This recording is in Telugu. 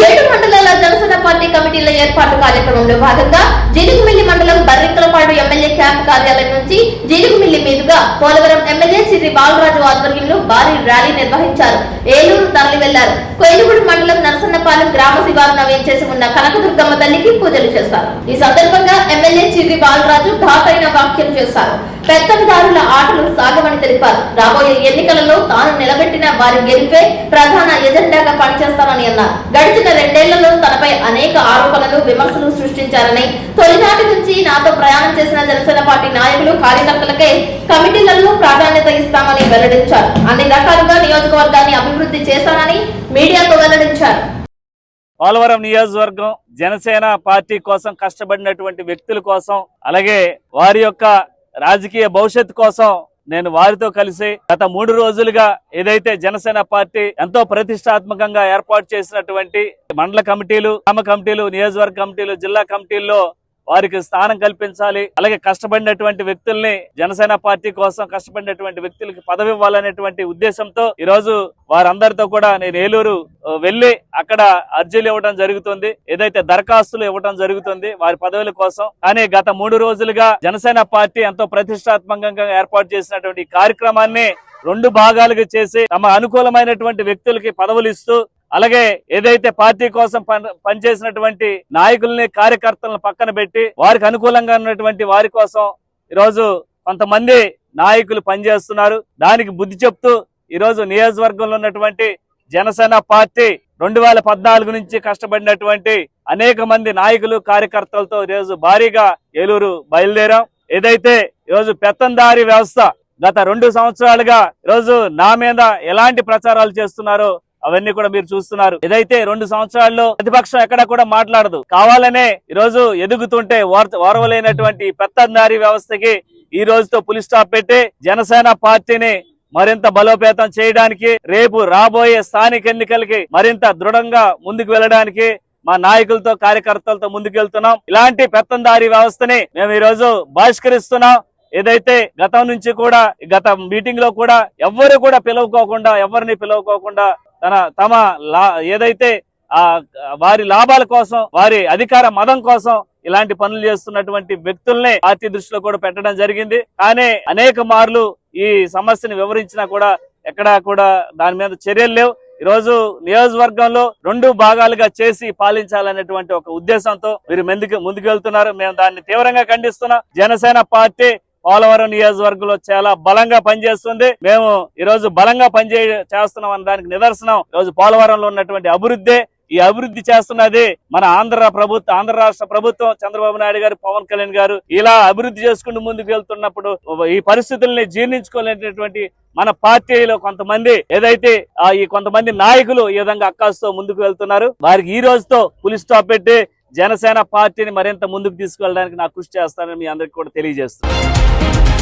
ఏడు మండలాల జనసేన పార్టీ కమిటీల ఏర్పాటు కార్యక్రమంలో భాగంగా జీలుగుమిల్లి మండలం బర్రికలపాడు ఎమ్మెల్యే క్యాంప్ కార్యాలయం నుంచి జీలుగుమిల్లి మీదుగా పోలవరం ఎమ్మెల్యే శ్రీ బాలరాజు ఆధ్వర్యంలో భారీ ర్యాలీ నిర్వహించారు. ఏలూరు తరలి వెళ్లారు. కోయిలగూడు మండలం నరసన్నపాలెం గ్రామ శివారున వేంచేసి ఉన్న కనకదుర్గమ్మ తల్లికి పూజలు చేశారు. ఈ సందర్భంగా ఎమ్మెల్యే శ్రీ బాలరాజు ఘాటైన వ్యాఖ్యలు చేశారు. పెత్తందారుల ఆటలు సాగమని తెలిపారు. రాబోయే ఎన్నికలలో తాను నిలబెట్టిన వారి గెలిపే ప్రధాన ఎజెండాగా పనిచేస్తారని అన్నారు. గడిచిన రెండేళ్లలో తనపై అనేక ఆరోపణలు, విమర్శలు సృష్టించారని, తొలినాటి నుంచి నాతో ప్రయాణం చేసిన జనసేన పార్టీ నాయకులు, కార్యకర్తలకే కమిటీలలో ప్రాధాన్యత ఇస్తామని వెల్లడించారు. అన్ని రకాలుగా నియోజకవర్గాన్ని అభివృద్ధి చేశానని మీడియాతో వెల్లడించారు. పోలవరం నియోజకవర్గం జనసేన పార్టీ కోసం కష్టపడినటువంటి వ్యక్తుల కోసం, అలాగే వారి యొక్క రాజకీయ భవిష్యత్తు కోసం నేను వారితో కలిసి గత 3 రోజులుగా ఏదైతే జనసేన పార్టీ ఎంతో ప్రతిష్టాత్మకంగా ఏర్పాటు చేసినటువంటి మండల కమిటీలు, గ్రామ కమిటీలు, నియోజకవర్గ కమిటీలు, జిల్లా కమిటీల్లో వారికి స్థానం కల్పించాలి. అలాగే కష్టపడినటువంటి వ్యక్తుల్ని, జనసేన పార్టీ కోసం కష్టపడినటువంటి వ్యక్తులకి పదవి ఇవ్వాలనేటువంటి ఉద్దేశంతో ఈరోజు వారందరితో కూడా నేను ఏలూరు వెళ్లి అక్కడ అర్జీలు ఇవ్వడం జరుగుతుంది, ఏదైతే దరఖాస్తులు ఇవ్వడం జరుగుతుంది వారి పదవుల కోసం. కానీ గత 3 రోజులుగా జనసేన పార్టీ ఎంతో ప్రతిష్టాత్మకంగా ఏర్పాటు చేసినటువంటి కార్యక్రమాన్ని 2 భాగాలుగా చేసి తమ అనుకూలమైనటువంటి వ్యక్తులకి పదవులు ఇస్తూ, అలాగే ఏదైతే పార్టీ కోసం పనిచేసినటువంటి నాయకుల్ని, కార్యకర్తలను పక్కన పెట్టి వారికి అనుకూలంగా ఉన్నటువంటి వారి కోసం ఈరోజు కొంతమంది నాయకులు పనిచేస్తున్నారు. దానికి బుద్ధి చెప్తూ ఈరోజు నియోజకవర్గంలో ఉన్నటువంటి జనసేన పార్టీ 2014 నుంచి కష్టపడినటువంటి అనేక మంది నాయకులు, కార్యకర్తలతో ఈరోజు భారీగా ఏలూరు బయలుదేరాం. ఏదైతే ఈరోజు పెత్తందారీ వ్యవస్థ గత 2 సంవత్సరాలుగా ఈరోజు నా మీద ఎలాంటి ప్రచారాలు చేస్తున్నారో అవన్నీ కూడా మీరు చూస్తున్నారు. ఏదైతే 2 సంవత్సరాల్లో ప్రతిపక్షం ఎక్కడ కూడా మాట్లాడదు, కావాలనే ఈరోజు ఎదుగుతుంటే ఓర్వలేనటువంటి పెత్తందారీ వ్యవస్థకి ఈ రోజుతో పులి స్టాప్ పెట్టి జనసేన పార్టీని మరింత బలోపేతం చేయడానికి, రేపు రాబోయే స్థానిక ఎన్నికలకి మరింత దృఢంగా ముందుకు వెళ్ళడానికి మా నాయకులతో, కార్యకర్తలతో ముందుకెళ్తున్నాం. ఇలాంటి పెత్తందారీ వ్యవస్థని మేము ఈ రోజు బహిష్కరిస్తున్నాం. ఏదైతే గతం నుంచి కూడా గత మీటింగ్ లో కూడా ఎవరిని పిలువకోకుండా తమ ఏదైతే వారి లాభాల కోసం, వారి అధికార మదం కోసం ఇలాంటి పనులు చేస్తున్నటువంటి వ్యక్తుల్ని పార్టీ దృష్టిలో కూడా పెట్టడం జరిగింది. కానీ అనేక మార్లు ఈ సమస్యను వివరించినా కూడా ఎక్కడా కూడా దాని మీద చర్యలు లేవు. ఈరోజు నియోజకవర్గంలో 2 భాగాలుగా చేసి పాలించాలనేటువంటి ఒక ఉద్దేశంతో మీరు ముందుకు వెళ్తున్నారు. మేము దాన్ని తీవ్రంగా ఖండిస్తున్నాం. జనసేన పార్టీ పోలవరం నియోజకవర్గంలో చాలా బలంగా పనిచేస్తుంది. మేము ఈరోజు బలంగా చేస్తున్నాం అన్న దానికి నిదర్శనం ఈరోజు పోలవరంలో ఉన్నటువంటి అభివృద్ధి. ఈ అభివృద్ధి చేస్తున్నది మన ఆంధ్ర రాష్ట్ర ప్రభుత్వం, చంద్రబాబు నాయుడు గారు, పవన్ కళ్యాణ్ గారు ఇలా అభివృద్ధి చేసుకుంటూ ముందుకు వెళ్తున్నప్పుడు ఈ పరిస్థితుల్ని జీర్ణించుకోలేనటువంటి మన పార్టీలో కొంతమంది ఏదైతే ఈ కొంతమంది నాయకులు ఈ విధంగా అక్కాసుతో ముందుకు వెళ్తున్నారు. వారికి ఈ రోజుతో పులి స్టాప్ పెట్టి జనసేన పార్టీని మరింత ముందుకు తీసుకెళ్ళడానికి నాకు కృషి చేస్తానని మీ అందరికీ కూడా తెలియజేస్తున్నాను.